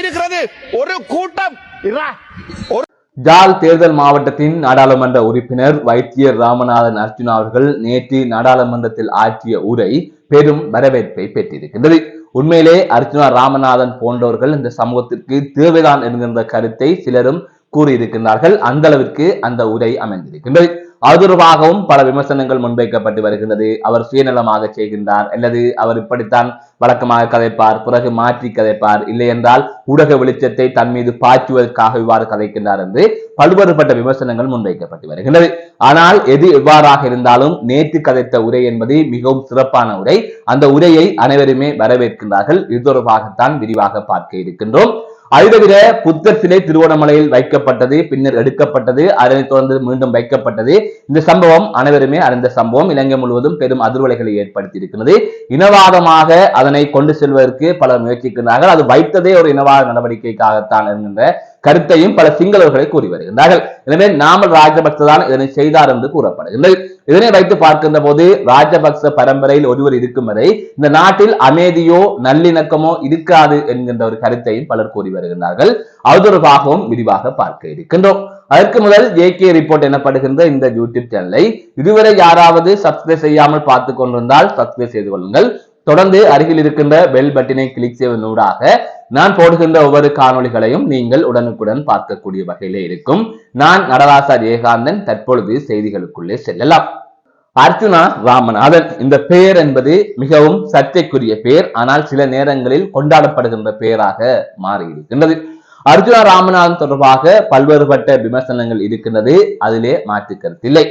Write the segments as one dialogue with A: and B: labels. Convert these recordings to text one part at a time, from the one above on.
A: இருக்கிறது ஒரு கூட்டம்.
B: ஜாழ் தேர்தல் மாவட்டத்தின் நாடாளுமன்ற உறுப்பினர் வைத்தியர் ராமநாதன் அர்ஜுனா அவர்கள் நேற்று நாடாளுமன்றத்தில் ஆற்றிய உரை பெரும் வரவேற்பை பெற்றிருக்கின்றது. உண்மையிலே அர்ஜுனா ராமநாதன் போன்றவர்கள் இந்த சமூகத்திற்கு தேவைதான் என்கின்ற கருத்தை சிலரும் கூறியிருக்கின்றார்கள். அந்த அளவிற்கு அந்த உரை அமைந்திருக்கின்றது. அது தொடர்பாகவும் பல விமர்சனங்கள் முன்வைக்கப்பட்டு வருகின்றது. அவர் சுயநலமாக செய்கின்றார், அல்லது அவர் இப்படித்தான் வழக்கமாக கதைப்பார், பிறகு மாற்றி கதைப்பார், இல்லை என்றால் ஊடக வெளிச்சத்தை தன் மீது பாய்ச்சுவதற்காக இவ்வாறு கதைக்கின்றார் என்று பல்வேறுபட்ட விமர்சனங்கள் முன்வைக்கப்பட்டு வருகின்றது. ஆனால் எது எவ்வாறாக இருந்தாலும் நேற்று கதைத்த உரை என்பது மிகவும் சிறப்பான உரை. அந்த உரையை அனைவருமே வரவேற்கின்றார்கள். இது தொடர்பாகத்தான் விரிவாக பார்க்க இருக்கின்றோம். அது தவிர புத்தர் சிலை திருவோணமலையில் வைக்கப்பட்டது, பின்னர் எடுக்கப்பட்டது, அதனைத் தொடர்ந்து மீண்டும் வைக்கப்பட்டது. இந்த சம்பவம் அனைவருமே அறிந்த சம்பவம். இலங்கை முழுவதும் பெரும் அதிர்வலைகளை ஏற்படுத்தி இருக்கிறது. இனவாதமாக அதனை கொண்டு செல்வதற்கு பலர் முயற்சிக்கிறார்கள். அது வைத்ததே ஒரு இனவாத நடவடிக்கைக்காகத்தான் என்கின்ற கருத்தையும் பல சிங்களவர்களை கூறி வருகின்றார்கள். எனவே நாமல் ராஜபக்ச தான் இதனை செய்தார் என்று கூறப்படுகின்றது. இதனை வைத்து பார்க்கின்ற போது ராஜபக்ச பரம்பரையில் ஒருவர் இருக்கும் வரை இந்த நாட்டில் அமைதியோ நல்லிணக்கமோ இருக்காது என்கின்ற ஒரு கருத்தையும் பலர் கூறி வருகின்றார்கள். அது தொடர்பாகவும் விரிவாக பார்க்க இருக்கின்றோம். அதற்கு முதல் ஜேகே ரிப்போர்ட் எனப்படுகின்ற இந்த யூடியூப் சேனலை இதுவரை யாராவது சப்ஸ்கிரைப் செய்யாமல் பார்த்து கொண்டிருந்தால் சப்ஸ்கிரைப் செய்து கொள்ளுங்கள். தொடர்ந்து அருகில் இருக்கின்ற பெல் பட்டினை கிளிக் செய்வதனூடாக நான் போடுகின்ற ஒவ்வொரு காணொளிகளையும் நீங்கள் உடனுக்குடன் பார்க்கக்கூடிய வகையிலே இருக்கும். நான் நடராசா ஜெயகாந்தன். தற்பொழுது செய்திகளுக்குள்ளே செல்லலாம். அர்ஜுனா ராமநாதன் இந்த பெயர் என்பது மிகவும் சர்ச்சைக்குரிய பெயர், ஆனால் சில நேரங்களில் கொண்டாடப்படுகின்ற பெயராக மாறி இருக்கின்றது. அர்ஜுனா ராமநாதன் தொடர்பாக பல்வேறுபட்ட விமர்சனங்கள் இருக்கின்றது, அதிலே மாற்று கருத்தில்லை.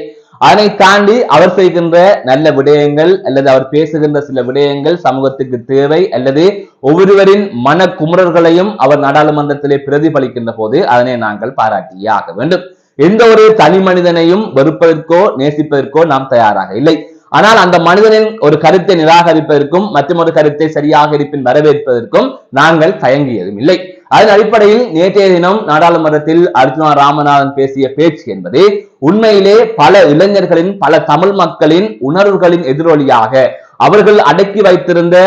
B: அதனை தாண்டி அவர் செய்கின்ற நல்ல விடயங்கள் அல்லது அவர் பேசுகின்ற சில விடயங்கள் சமூகத்துக்கு தேவை, அல்லது ஒவ்வொருவரின் மன குமுறல்களையும் அவர் நாடாளுமன்றத்திலே பிரதிபலிக்கின்ற போது அதனை நாங்கள் பாராட்டியே ஆக வேண்டும். எந்த ஒரு தனி மனிதனையும் வெறுப்பதற்கோ நேசிப்பதற்கோ நாம் தயாராக இல்லை. ஆனால் அந்த மனிதனின் ஒரு கருத்தை நிராகரிப்பதற்கும் மற்றும் ஒரு கருத்தை சரியாக இருப்பின் வரவேற்பதற்கும் நாங்கள் தயங்கியதும் இல்லை. அதன் அடிப்படையில் நேற்றைய தினம் நாடாளுமன்றத்தில் அர்ஜுனா ராமநாதன் பேசிய பேச்சு என்பது உண்மையிலே பல இளைஞர்களின், பல தமிழ் மக்களின் உணர்வுகளின் எதிரொலியாக அவர்கள் அடக்கி வைத்திருந்த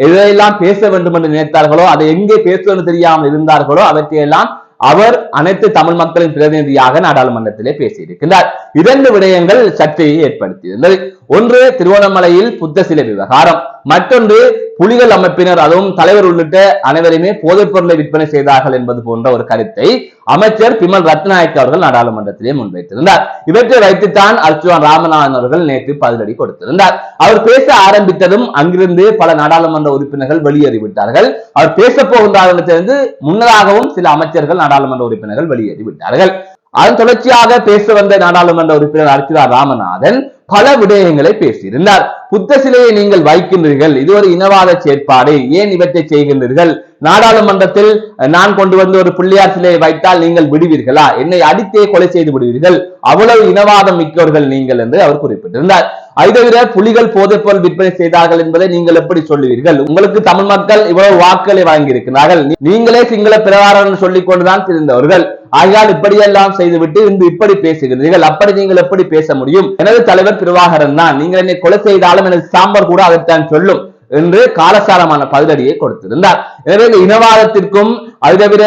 B: எதையெல்லாம் பேச வேண்டும் என்று நினைத்தார்களோ, அதை எங்கே பேசுவது தெரியாமல் இருந்தார்களோ அவற்றையெல்லாம் அவர் அனைத்து தமிழ் மக்களின் பிரதிநிதியாக நாடாளுமன்றத்திலே பேசியிருக்கிறார். இரண்டு விடயங்கள் சர்ச்சையை ஏற்படுத்தியிருந்தது. ஒன்று திருவோணமலையில் புத்த சிலை விவகாரம், மற்றொன்று புலிகள் அமைப்பினர் அதுவும் தலைவர் உள்ளிட்ட அனைவருமே போதைப் பொருளை விற்பனை செய்தார்கள் என்பது போன்ற ஒரு கருத்தை அமைச்சர் பிமல் ரத்நாயக் அவர்கள் நாடாளுமன்றத்திலே முன்வைத்திருந்தார். இவற்றை வைத்துத்தான் அர்ஜுனா ராமநாதன் அவர்கள் நேற்று பதிலடி கொடுத்திருந்தார். அவர் பேச ஆரம்பித்ததும் அங்கிருந்து பல நாடாளுமன்ற உறுப்பினர்கள் வெளியேறிவிட்டார்கள். அவர் பேச போகின்றார் என்று தெரிந்து முன்னதாகவும் சில அமைச்சர்கள் நாடாளுமன்ற உறுப்பினர்கள் வெளியேறிவிட்டார்கள். அதன் தொடர்ச்சியாக பேச வந்த நாடாளுமன்ற உறுப்பினர் அர்ஜுனா ராமநாதன் பல விடயங்களை பேசியிருந்தார். புத்த சிலையை நீங்கள் வைக்கின்றீர்கள், இது ஒரு இனவாத செயற்பாடு, ஏன் இவற்றை செய்கின்றீர்கள்? நாடாளுமன்றத்தில் நான் கொண்டு வந்து ஒரு பிள்ளையார் சிலையை வைத்தால் நீங்கள் விடுவீர்களா? என்னை அடித்தே கொலை செய்து விடுவீர்கள், அவ்வளவு இனவாதம் மிக்கவர்கள் நீங்கள் என்று அவர் குறிப்பிட்டிருந்தார். அதை தவிர புலிகள் போதைப்பொருள் விற்பனை செய்தார்கள் என்பதை நீங்கள் எப்படி சொல்லுவீர்கள்? உங்களுக்கு தமிழ் மக்கள் இவ்வளவு வாக்குகளை வழங்கியிருக்கிறார்கள், நீங்களே சிங்கள பிரகாரம் சொல்லிக் கொண்டுதான் தெரிந்தவர்கள், ஆகையால் இப்படியெல்லாம் செய்துவிட்டு இன்று இப்படி பேசுகிறீர்கள், அப்படி நீங்கள் எப்படி பேச முடியும்? எனது தலைவர் பிரபாகரன் தான், நீங்கள் என்னை கொலை செய்தாலும் எனது சாம்பார் கூட அதைத்தான் சொல்லும் என்று காலசாரமான பதிலடியை கொடுத்திருந்தார். எனவே இந்த இனவாதத்திற்கும் அது தவிர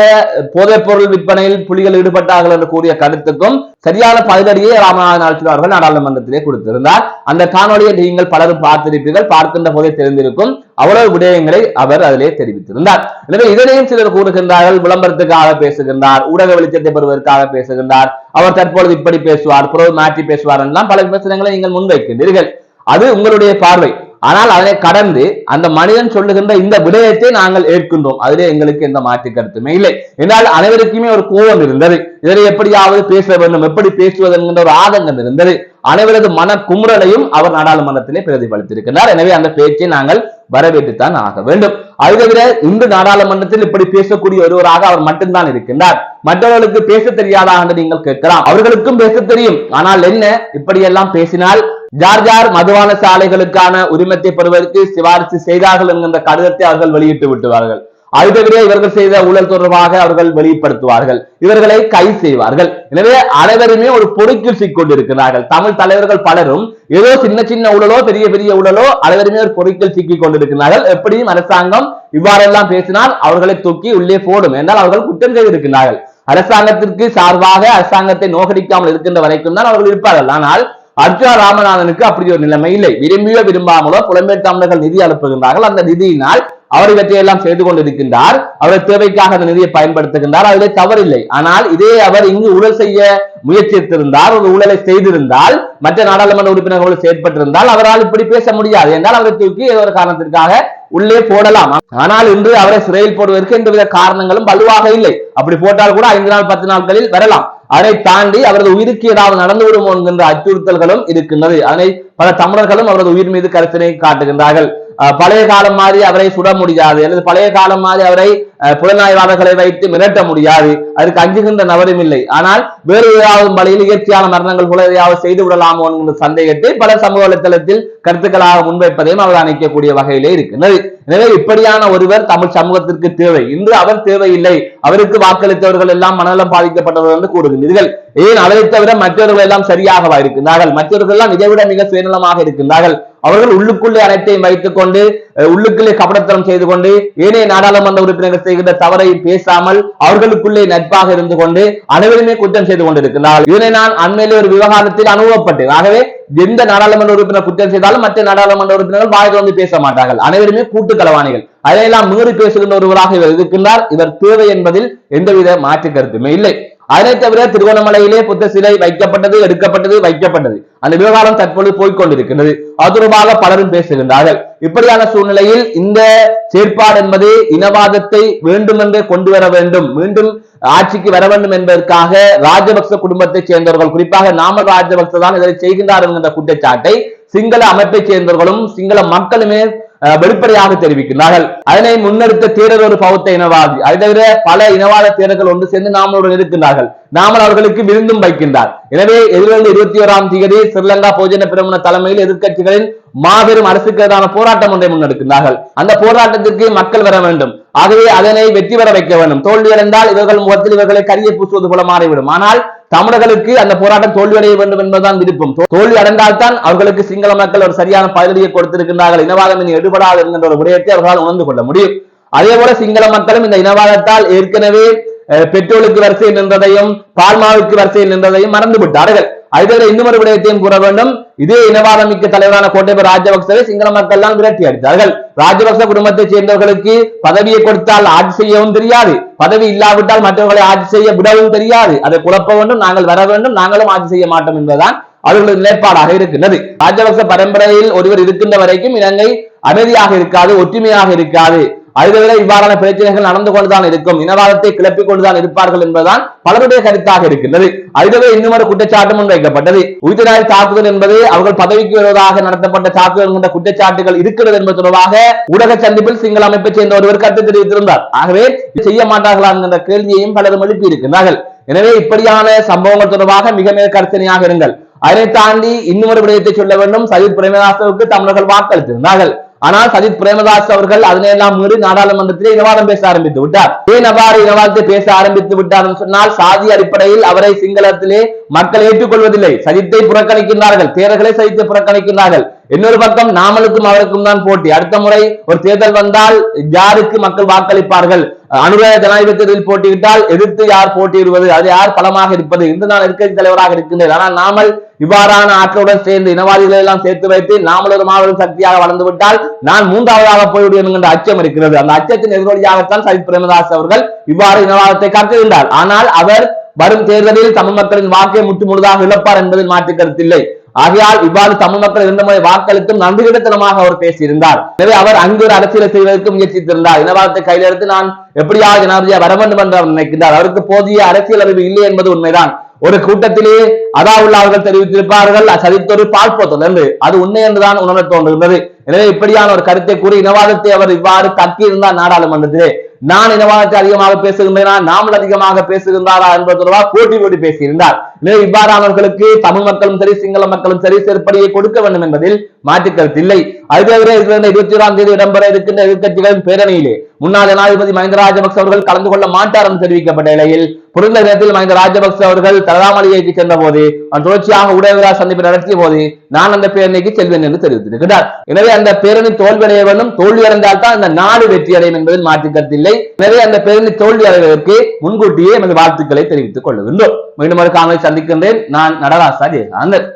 B: போதைப் பொருள் விற்பனையில் புலிகள் ஈடுபட்டார்கள் என்று கூறிய கருத்துக்கும் சரியான பதிலடியை ராமநாதன் அவர்கள் நாடாளுமன்றத்திலே கொடுத்திருந்தார். அந்த காணொலியை நீங்கள் பலரும் பார்த்திருப்பீர்கள், பார்க்கின்ற போதே தெரிந்திருக்கும். அவ்வளவு விடயங்களை அவர் அதிலே தெரிவித்திருந்தார். எனவே இதனையும் சிலர் கூறுகின்றார்கள், விளம்பரத்துக்காக பேசுகின்றார், ஊடக வெளிச்சத்தை பெறுவதற்காக பேசுகின்றார், அவர் தற்பொழுது இப்படி பேசுவார், பிறகு மாற்றி பேசுவார் என்றெல்லாம் பல விமர்சனங்களை நீங்கள் முன்வைக்கின்றீர்கள். அது உங்களுடைய பார்வை. ஆனால் அதனை கடந்து அந்த மனிதன் சொல்லுகின்ற இந்த விடயத்தை நாங்கள் ஏற்கின்றோம், அதிலே எங்களுக்கு எந்த மாற்று கருத்துமே இல்லை. என்றால் அனைவருக்குமே ஒரு கோபம் இருந்தது, இதனை எப்படியாவது பேச வேண்டும், எப்படி பேசுவது என்கின்ற ஒரு ஆதங்கம் இருந்தது. அனைவரது மன குமுறலையும் அவர் நாடாளுமன்றத்திலே பிரதிபலித்திருக்கிறார். எனவே அந்த பேச்சை நாங்கள் வரவேற்றுத்தான் ஆக வேண்டும். அது தவிர இன்று நாடாளுமன்றத்தில் இப்படி பேசக்கூடிய ஒருவராக அவர் மட்டும்தான் இருக்கின்றார். மற்றவர்களுக்கு பேச தெரியாதா என்று நீங்கள் கேட்கலாம். அவர்களுக்கும் பேச தெரியும். ஆனால் என்ன, இப்படியெல்லாம் பேசினால் ஜார் ஜார் மதுபான சாலைகளுக்கான உரிமத்தை பெறுவதற்கு சிபாரிசு செய்தார்கள் என்கின்ற கடிதத்தை அவர்கள் வெளியிட்டு விட்டுவார்கள். அது தவிர இவர்கள் செய்த ஊழல் தொடர்பாக அவர்கள் வெளிப்படுத்துவார்கள், இவர்களை கைது செய்வார்கள். எனவே அனைவருமே ஒரு பொறுக்கில் சிக்கொண்டிருக்கிறார்கள். தமிழ் தலைவர்கள் பலரும் ஏதோ சின்ன சின்ன ஊழலோ பெரிய பெரிய ஊழலோ அனைவருமே ஒரு பொறுக்கில் சிக்கிக் கொண்டிருக்கிறார்கள். எப்படியும் அரசாங்கம் இவ்வாறெல்லாம் பேசினால் அவர்களை தூக்கி உள்ளே போடும் என்றால் அவர்கள் குற்றம் செய்திருக்கிறார்கள். அரசாங்கத்திற்கு சார்பாக அரசாங்கத்தை நோக்கடிக்காமல் இருக்கின்ற வரைக்கும் தான் அவர்கள் இருப்பார்கள். ஆனால் அர்ஜுனா ராமநாதனுக்கு அப்படி ஒரு நிலைமை இல்லை. விரும்பியோ விரும்பாமலோ புலம்பெயர் தமிழர்கள் நிதி அனுப்புகின்றார்கள். அந்த நிதியினால் அவர் இவற்றையெல்லாம் செய்து கொண்டிருக்கின்றார். அவருடைய தேவைக்காக அந்த நிதியை பயன்படுத்துகின்றார். அதிலே தவறில்லை. ஆனால் இதே அவர் இங்கு ஊழல் செய்ய முயற்சித்திருந்தால், ஒரு ஊழலை செய்திருந்தால், மற்ற நாடாளுமன்ற உறுப்பினர்களோடு செயற்பட்டிருந்தால் அவரால் இப்படி பேச முடியாது. என்றால் அவரை தூக்கி ஏதோ ஒரு காரணத்திற்காக உள்ளே போடலாம். ஆனால் இன்று அவரை சிறையில் போடுவதற்கு எந்தவித காரணங்களும் வலுவாக இல்லை. அப்படி போட்டால் கூட 5 நாள் 10 நாட்களில் வரலாம். அதை தாண்டி அவரது உயிருக்கு ஏதாவது நடந்து விடுமோ என்கின்ற அச்சுறுத்தல்களும் இருக்கின்றது. அதனை பல தமிழர்களும் அவரது உயிர் மீது கருத்தினை காட்டுகின்றார்கள். பழைய காலம் மாதிரி அவரை சுட முடியாது, அல்லது பழைய காலம் மாதிரி அவரை புலனாய்வாளர்களை வைத்து மிரட்ட முடியாது. அதற்கு அஞ்சுகின்ற நபரும் இல்லை. ஆனால் வேறு ஏதாவது வழியில் இயற்கையான மரணங்கள் போல எதையாவது செய்து விடலாமோ என்கிற சந்தேகத்தை பல சமூக வலைத்தளத்தில் கருத்துக்களாக முன்வைப்பதையும் அவதானிக்கக்கூடிய வகையிலே இருக்கின்றது. எனவே இப்படியான ஒருவர் தமிழ் சமூகத்திற்கு தேவை. இன்று அவர் தேவையில்லை. அவருக்கு வாக்களித்தவர்கள் எல்லாம் மனநலம் பாதிக்கப்பட்டவர்கள் என்று கூறுகின்றீர்கள். ஏன் அவரை தவிர மற்றவர்கள் எல்லாம் சரியாகவா இருக்கின்றார்கள்? மற்றவர்கள் எல்லாம் இதைவிட மிக சுயநலமாக இருக்கின்றார்கள். அவர்கள் உள்ளுக்குள்ளே அனைத்தையும் வைத்துக் கொண்டு, உள்ளுக்குள்ளே கபடத்தனம் செய்து கொண்டு, ஏனைய நாடாளுமன்ற உறுப்பினர்கள் செய்கின்ற தவறை பேசாமல் அவர்களுக்குள்ளே நட்பாக இருந்து கொண்டு அனைவருமே குற்றம் செய்து கொண்டிருக்கிறார்கள். இதனை நான் அண்மையிலே ஒரு விவகாரத்தில் அனுபவப்பட்டேன். ஆகவே எந்த நாடாளுமன்ற உறுப்பினர் குற்றம் செய்தாலும் மற்ற நாடாளுமன்ற உறுப்பினர்கள் வாய் வந்து பேச மாட்டார்கள். அனைவருமே கூட்டு களவாணிகள். அதையெல்லாம் மீறி பேசுகின்ற ஒருவராக இவர் இருக்கின்றார். இவர் தேவை என்பதில் எந்தவித மாற்று கருத்துமே இல்லை. அதனை தவிர திருவண்ணாமலையிலே புத்த சிலை வைக்கப்பட்டது, எடுக்கப்பட்டது, வைக்கப்பட்டது. அந்த விவகாரம் தற்போது போய்கொண்டிருக்கிறது. அது தொடர்பாக பலரும் பேசுகின்றார்கள். இப்படியான சூழ்நிலையில் இந்த செயற்பாடு என்பது இனவாதத்தை வேண்டுமென்றே கொண்டு வர வேண்டும், மீண்டும் ஆட்சிக்கு வர வேண்டும் என்பதற்காக ராஜபக்ச குடும்பத்தை சேர்ந்தவர்கள், குறிப்பாக நாமல் ராஜபக்ச தான் இதை செய்கின்றார் என்கின்ற குற்றச்சாட்டை சிங்கள அமைப்பை சேர்ந்தவர்களும் சிங்கள மக்களுமே வெளிப்படையாக தெரிவிக்கிறார்கள். அதனை முன்னெடுத்த தேரர் ஒரு பௌத்த இனவாதி. அதை தவிர பல இனவாத தேரர்கள் ஒன்று சேர்ந்து நாமளுடன் இருக்கின்றார்கள். நாமல் அவர்களுக்கு விருந்தும் வைக்கின்றார். எனவே எதிர்வரும் 21ஆம் தேதி ஸ்ரீலங்கா பொதுஜன பெரமுன தலைமையில் எதிர்க்கட்சிகளின் மாபெரும் அரசுக்கு எதிரான போராட்டம் ஒன்றை முன்னெடுக்கின்றார்கள். அந்த போராட்டத்திற்கு மக்கள் வர வேண்டும். ஆகவே அதனை வெற்றி பெற வைக்க வேண்டும். தோல்வி அடைந்தால் இவர்கள் முகத்தில் இவர்களை கரியை பூசுவது போல மாறிவிடும். ஆனால் தமிழர்களுக்கு அந்த போராட்டம் தோல்வியடைய வேண்டும் என்பதுதான் விருப்பம். தோல்வி அடைந்தால் தான் அவர்களுக்கு சிங்கள மக்கள் ஒரு சரியான பதிலடியை கொடுத்திருக்கின்றார்கள், இனவாதம் இனி எடுபடாது என்கின்ற ஒரு விடயத்தை அவர்களால் உணர்ந்து கொள்ள முடியும். அதே போல சிங்கள மக்களும் இந்த இனவாதத்தால் ஏற்கனவே பெட்ரோலுக்கு வரிசையில் நின்றதையும் பால்மாவுக்கு வரிசையில் நின்றதையும் மறந்து விட்டார்கள். அதே இன்னொரு விடயத்தையும் கூற வேண்டும். இதே இனவாதம் மிக்க தலைவரான கோட்டபய ராஜபக்சவை சிங்கள மக்கள் தான் விரட்டி அடித்தார்கள். ராஜபக்ச குடும்பத்தை சேர்ந்தவர்களுக்கு பதவியை கொடுத்தால் ஆட்சி செய்யவும் தெரியாது, பதவி இல்லாவிட்டால் மற்றவர்களை ஆட்சி செய்ய விடவும் தெரியாது. அதை குழப்ப வேண்டும், நாங்கள் வர வேண்டும், நாங்களும் ஆட்சி செய்ய மாட்டோம் என்பதுதான் அவர்களது நிலைப்பாடாக இருக்கின்றது. ராஜபக்ச பரம்பரையில் ஒருவர் இருக்கின்ற வரைக்கும் இலங்கை அமைதியாக இருக்காது, ஒற்றுமையாக இருக்காது. அதுவிட இவ்வாறான பிரச்சனைகள் நடந்து கொண்டுதான் இருக்கும், இனவாதத்தை கிளப்பிக் கொண்டுதான் இருப்பார்கள் என்பதுதான் பலருடைய கருத்தாக இருக்கின்றது. அதுவே இன்னும் ஒரு குற்றச்சாட்டு முன்வைக்கப்பட்டது. உயிர்நாய் தாக்குதல் என்பது அவர்கள் பதவிக்கு வருவதாக நடத்தப்பட்ட தாக்குதல் என்ற குற்றச்சாட்டுகள் இருக்கிறது என்பது தொடர்பாக ஊடக சந்திப்பில் சிங்கள அமைப்பை சேர்ந்த ஒருவர் கருத்து தெரிவித்திருந்தார். ஆகவே செய்ய மாட்டார்களா என்கின்ற கேள்வியையும் பலரும் எழுப்பி இருக்கின்றார்கள். எனவே இப்படியான சம்பவங்கள் தொடர்பாக மிக மிக கருத்தனையாக இருங்கள். அதை தாண்டி இன்னொரு விடயத்தை சொல்ல வேண்டும். சஜித் பிரேமதாசவுக்கு தமிழர்கள் வாக்களித்திருந்தார்கள். ஆனால் சஜித் பிரேமதாஸ் அவர்கள் அதனையெல்லாம் மீறி நாடாளுமன்றத்திலே இனவாதம் பேச ஆரம்பித்து விட்டார். ஏன் அவ்வாறு இனவாதத்தை பேச ஆரம்பித்து விட்டார் என்று சொன்னால், சாதி அடிப்படையில் அவரை சிங்களத்திலே மக்கள் ஏற்றுக்கொள்வதில்லை, சஜித்தை புறக்கணிக்கின்றார்கள், தேர்தல்களை சஜித்தை புறக்கணிக்கின்றார்கள். இன்னொரு பக்கம் நாமலுக்கும் அவருக்கும் தான் போட்டி. அடுத்த முறை ஒரு தேர்தல் வந்தால் யாருக்கு மக்கள் வாக்களிப்பார்கள்? அனுராக ஜனாதிபதி தேர்தலில் போட்டியிட்டால் எதிர்த்து யார் போட்டியிடுவது, அது யார் பலமாக இருப்பது என்று நான் எதிர்க்கட்சி தலைவராக இருக்கின்றேன். ஆனால் நாமல் இவ்வாறான ஆட்களுடன் சேர்ந்து இனவாதிகளை எல்லாம் சேர்த்து வைத்து நாமல் ஒரு மாபெரும் சக்தியாக வளர்ந்து விட்டால் நான் 3ஆவதாக போய்விடுவேன் என்கின்ற அச்சம் இருக்கிறது. அந்த அச்சத்தின் எதிரொலியாகத்தான் சஜித் பிரேமதாஸ் அவர்கள் இவ்வாறு இனவாதத்தை கற்றுகின்றார். ஆனால் அவர் வரும் தேர்தலில் தமிழ் மக்களின் வாக்கை முற்றுமுழுதாக இழப்பார் என்பதில் மாற்று கருத்தில்லை. ஆகையால் இவ்வாறு தமிழ் மக்கள் 2 முறை வாக்களித்தும் நம்பிக்கைத்தனமாக அவர் பேசியிருந்தார். எனவே அவர் அங்கு ஒரு அரசியலை செய்வதற்கு முயற்சித்திருந்தார். இனவாதத்தை கையில் எடுத்து நான் எப்படியாவது ஜனாதிபதியாக வர வேண்டும் என்று அவர் நினைக்கின்றார். அவருக்கு போதிய அரசியல் அறிவு இல்லை என்பது உண்மைதான். ஒரு கூட்டத்திலே அதாவுல்லா அவர்கள் தெரிவித்திருப்பார்கள், சஜித் ஒரு பால்போத்தல் என்று. அது உண்மை என்றுதான் உணர தோன்றுகிறது. எனவே இப்படியான ஒரு கருத்தை கூறி இனவாதத்தை அவர் இவ்வாறு தக்கி இருந்தார் நாடாளுமன்றத்திலே. நான் இனவாதத்தை அதிகமாக பேசுகின்றேனா, நாமல் அதிகமாக பேசுகின்றாரா என்பது தொடர்பாக போட்டி பேசியிருந்தார். எனவே இவ்வாறானவர்களுக்கு தமிழ் மக்களும் சரி சிங்கள மக்களும் சரி செருப்படியை கொடுக்க வேண்டும் என்பதில் மாற்று கருத்து இல்லை. அது தவிர 21ஆம் தேதி இடம்பெற இருக்கின்ற எதிர்க்கட்சிகளின் பேரணியிலே முன்னாள் ஜனாதிபதி மஹிந்த ராஜபக்ச அவர்கள் கலந்து கொள்ள மாட்டார் என்று தெரிவிக்கப்பட்ட நிலையில் புரிந்த நேரத்தில் மஹிந்த ராஜபக்ச அவர்கள் தலதாமலையைக்கு சென்ற போது போது தொடர்ச்சியாக ஊடகங்களால் சந்திப்பு நடத்திய போது நான் அந்த பேரணிக்கு செல்வேன் என்று தெரிவித்திருக்கிறார். எனவே அந்த பேரணி தோல்வியடைய வேண்டும், தோல்வி அடைந்தால் தான் அந்த நாடு வெற்றி அடையும் என்பதில் மாற்று கருத்தில்லை. எனவே அந்த பேரணி தோல்வி அடைவதற்கு முன்கூட்டியே எமது வாழ்த்துக்களை தெரிவித்துக் கொள்ளுகின்றோம். மீண்டும் ஒரு காணொலி சந்திக்கின்றேன். நான் நடராசா ஜெயகாந்தன்.